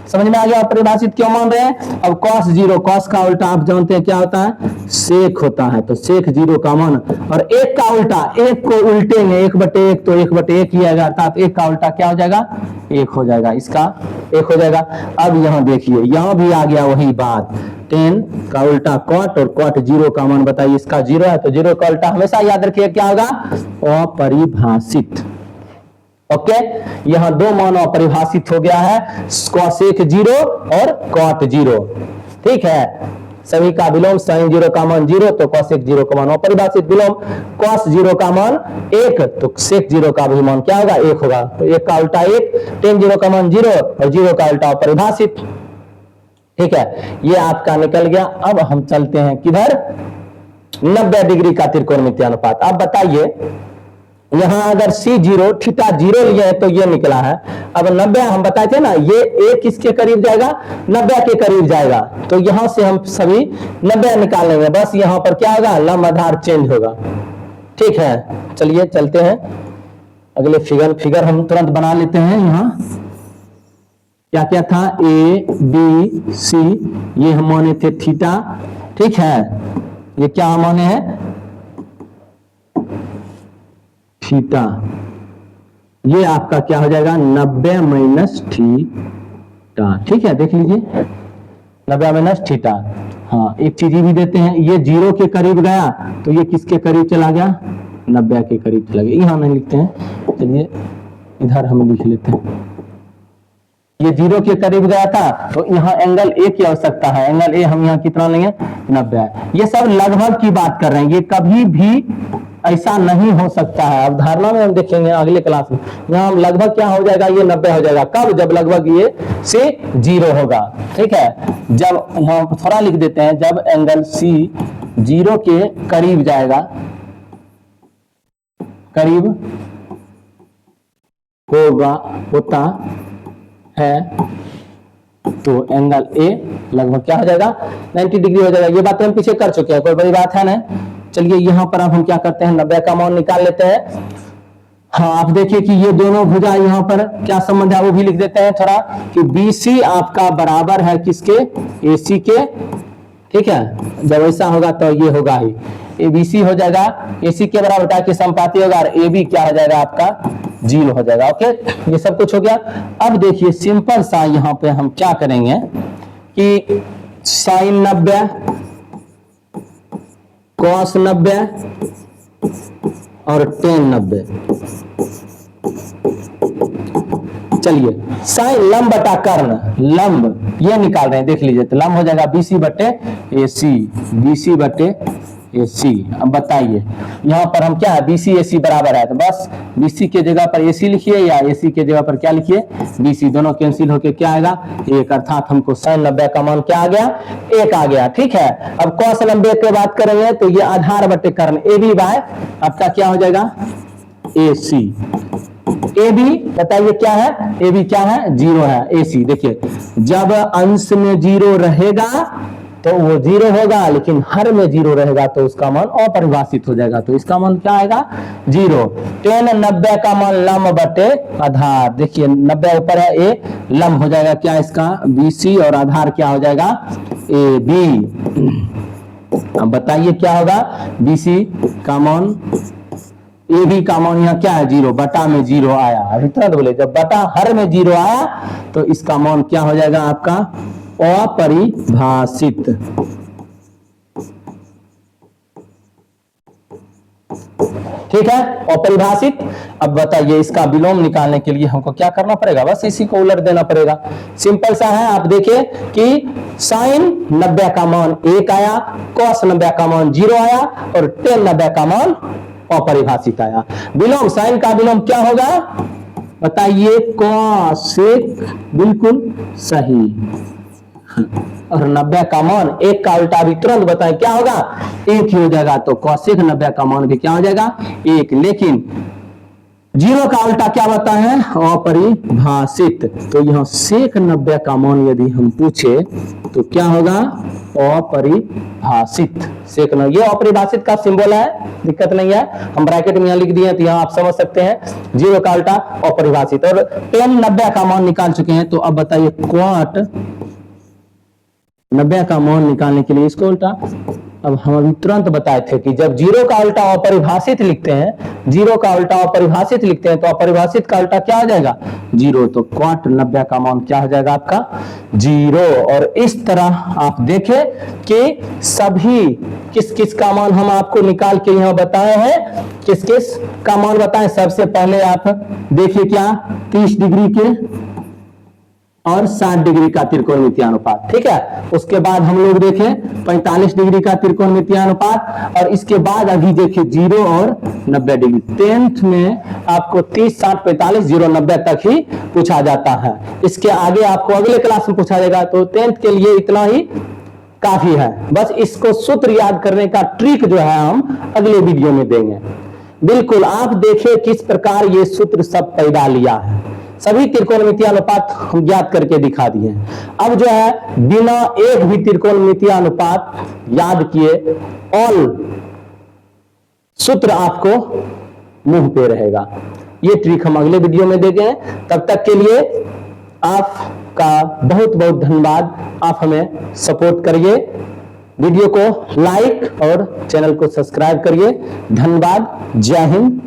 समझ में आ गया अपरिभाषित क्यों मान रहे हैं। अब cos 0, cos का उल्टा आप जानते हैं क्या होता है, सेक होता है, तो सेक 0 का मान, और 1 का उल्टा, 1 को उल्टेंगे 1/1 तो 1/1 ही आएगा, अर्थात 1 का उल्टा क्या हो जाएगा, 1 हो जाएगा, इसका 1 हो जाएगा। अब यहाँ देखिए यहां भी आ गया वही बात, 10 का उल्टा cot, और cot 0 का मान बताइए, इसका 0 है तो 0 का उल्टा हमेशा याद रखिए क्या होगा, अपरिभाषित। ओके, यहां 2 मान अपरिभाषित हो गया है, कोसेक 0 और cot 0। ठीक है, सभी का विलोम, साइन 0 का मान 0 तो कोसेक 0 का मान अपरिभाषित, विलोम cos 0 का मान 1 तो सेक 0 का भी मान क्या होगा, 1 होगा, तो 1 का उल्टा 1, टेन 0 का मान 0 और 0 का उल्टा अपरिभाषित। ठीक है, ये आपका निकल गया। अब हम चलते हैं किधर, 90 डिग्री का त्रिकोणमितीय अनुपात। अब बताइए यहां अगर C0 थीटा 0 लिए तो ये निकला है। अब 90 हम बताए थे ना, ये 1 किसके करीब जाएगा, 90 के करीब जाएगा, तो यहां से हम सभी 90 निकालेंगे, बस यहां पर क्या होगा, लंब आधार चेंज होगा। ठीक है, चलिए चलते हैं अगले फिगर हम तुरंत बना लेते हैं। यहां क्या क्या था, ए बी सी, ये हम माने थे थीटा, ठीक है, ये क्या हम माने हैं, थीटा, ये आपका क्या हो जाएगा 90 माइनस थीटा, ठीक है, देख लीजिए 90 माइनस थीटा। हाँ, एक चीज भी देते हैं, ये 0 के करीब गया तो ये किसके करीब चला गया, 90 के करीब चला गया, यहां नहीं लिखते हैं, चलिए इधर हम लिख लेते हैं, ये 0 के करीब गया था तो यहाँ एंगल ए की आवश्यकता है, एंगल ए हम यहाँ कितना लेंगे 90। ये सब लगभग की बात कर रहे हैं, ये कभी भी ऐसा नहीं हो सकता है, अवधारणा में हम देखेंगे अगले क्लास में, यहाँ हम लगभग क्या हो जाएगा, ये 90 हो जाएगा, कब, जब लगभग ये से 0 होगा, ठीक है, जब यहाँ थोड़ा लिख देते हैं, जब एंगल सी 0 के करीब जाएगा, करीब होगा, होता है, तो एंगल ए लगभग क्या हो जाएगा 90 डिग्री हो जाएगा। ये बात हम पीछे कर चुके हैं, कोई बड़ी बात है ना। चलिए यहां पर अब हम क्या करते हैं, 90 का मान निकाल लेते हैं। हाँ, आप देखिए कि ये दोनों भुजा यहाँ पर क्या संबंध है वो भी लिख देते हैं थोड़ा, कि BC आपका बराबर है किसके, AC के, ठीक है, जब ऐसा होगा तो ये होगा ही ABC हो जाएगा AC के बराबर का के संपाती होगा, और AB क्या हो जाएगा आपका 0 हो जाएगा। ओके, ये सब कुछ हो गया। अब देखिए सिंपल सा यहाँ पे हम क्या करेंगे कि साइन 90 कॉस 90 और टेन 90, चलिए साइन लंब बटा कर्ण, लंब ये निकाल रहे हैं, देख लीजिए, तो लंब हो जाएगा BC बटे AC, BC बटे AC। अब बताइए यहाँ पर हम क्या है, BC AC बराबर है, तो बस BC के जगह पर AC लिखिए या AC के जगह पर क्या लिखिए BC, दोनों कैंसिल होके क्या आएगा 1, अर्थात हमको साइन 90 का मान क्या आ गया 1 आ गया, ठीक है। अब कॉस 90 की बात करेंगे तो ये आधार बटे कर्ण AB बाय आपका क्या हो जाएगा AC। AB बताइए क्या है, AB क्या है 0 है, AC देखिए जब अंश में 0 रहेगा तो वो 0 होगा, लेकिन हर में 0 रहेगा तो उसका मान अपरिभाषित हो जाएगा, तो इसका मान क्या आएगा 0। टेन 90 का मान लंब बटे आधार, देखिए 90 ऊपर है ए, लंब हो जाएगा क्या इसका BC, और आधार क्या हो जाएगा AB। अब बताइए क्या होगा, BC का मान AB का मान यहाँ क्या है 0, बटा में 0 आया, अभी तुरंत बोले जब बटा हर में 0 आया तो इसका मान क्या हो जाएगा आपका अपरिभाषित। ठीक है, अपरिभाषित। अब बताइए इसका विलोम निकालने के लिए हमको क्या करना पड़ेगा, बस इसी को उलट देना पड़ेगा, सिंपल सा है। आप देखिए कि साइन 90 का मान 1 आया, कॉस 90 का मान 0 आया, और टेन 90 का मान अपरिभाषित आया। विलोम, साइन का विलोम क्या होगा बताइए, कॉसेक, बिल्कुल सही, और 90 का मान 1 का उल्टा भी तुरंत बताएं क्या होगा 1 ही हो जाएगा, तो कॉसेक 90 का मान भी क्या हो जाएगा 1, लेकिन 0 का उल्टा क्या बता है अपरिभाषित, तो यहाँ सेक 90 का मान यदि हम पूछे तो क्या होगा अपरिभाषित, सेक 90, ये अपरिभाषित का सिंबल है, दिक्कत नहीं है, हम ब्रैकेट में यहाँ लिख दिए तो यहाँ आप समझ सकते हैं 0 का उल्टा अपरिभाषित। और टेन 90 का मान निकाल चुके हैं, तो अब बताइए क्वाट 90 का मान निकालने के लिए इसको उल्टा, अब हम अभी तुरंत बताए थे कि जब 0 का उल्टा अपरिभाषित लिखते हैं, 0 का उल्टा अपरिभाषित लिखते हैं तो अपरिभाषित का उल्टा क्या हो जाएगा 0, तो क्वाट 90 का मान क्या हो जाएगा आपका 0। और इस तरह आप देखें कि सभी किस किस का मान हम आपको निकाल के यहाँ बताए हैं, किस किस का मान बताएं। सबसे पहले आप देखिए क्या 30 डिग्री के और 60 डिग्री का त्रिकोणमितीय अनुपात, ठीक है। उसके बाद हम लोग देखें 45 डिग्री का त्रिकोणमितीय अनुपात, और इसके बाद अभी देखिए 0 और 90 डिग्री। 10th में आपको 30, 60, 45, 0, 90 तक ही पूछा जाता है, इसके आगे आपको अगले क्लास में पूछा जाएगा, तो 10th के लिए इतना ही काफी है। बस इसको सूत्र याद करने का ट्रिक जो है हम अगले वीडियो में देंगे। बिल्कुल, आप देखिए किस प्रकार ये सूत्र सब पैदा लिया है, सभी त्रिकोणमितीय अनुपात हम ज्ञात करके दिखा दिए। अब जो है बिना एक भी त्रिकोणमितीय अनुपात याद किए ऑल सूत्र आपको मुंह पे रहेगा। ये ट्रिक हम अगले वीडियो में देंगे। तब तक के लिए आपका बहुत बहुत धन्यवाद। आप हमें सपोर्ट करिए, वीडियो को लाइक और चैनल को सब्सक्राइब करिए। धन्यवाद। जय हिंद।